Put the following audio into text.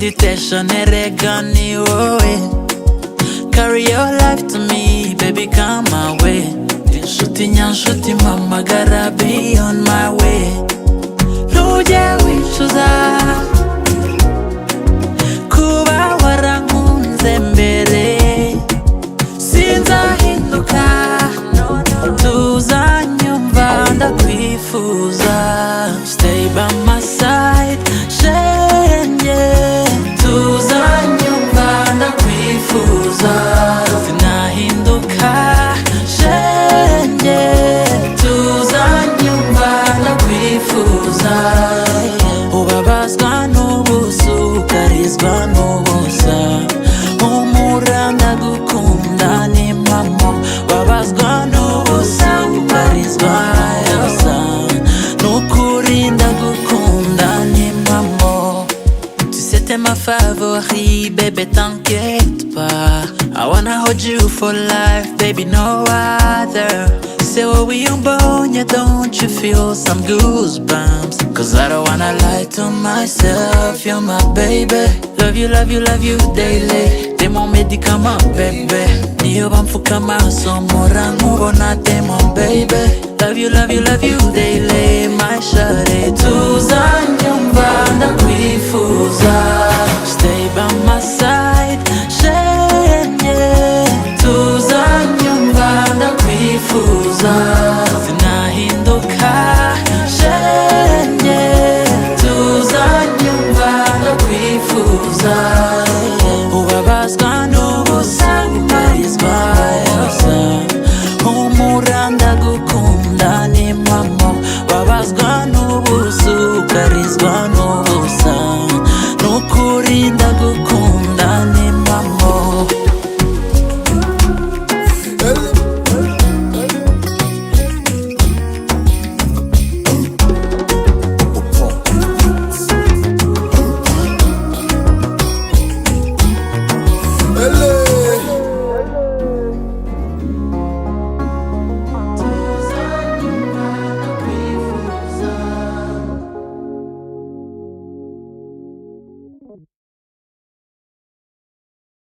meditation erega ni wowe. Carry your life to me, baby, come my way. Inshuti nyanshuti mpamagara, be on my way. Ntujye wicuza kuba warankunze mbere, sinzahinduka, tuzanyumva ndakwifuza. Stay by my side, shenge, tuzanyumva ndakwifuza. Sinahinduka, shenge, tuzanyumva ndakwifuza. Ubabazwa n'ubusa, ukarizwa n'ubusa, humura ndagukunda ni mamo. Babazwa n'ubusa, ukarizwa n'ubusa, n'ukuri ndagukunda ni mamo. Tu sais t'es ma favori, bébé t'inquiète pas. I wanna hold you for life, baby, no other. Say what we on, yeah, don't you feel some goosebumps? Cause I don't wanna lie to myself, you're my baby. Love you, love you, love you daily. T'es mon médicament, bébé. Niyo bamfuka amaso mpora nkubona, t'es mon baby. Love you, love you, love you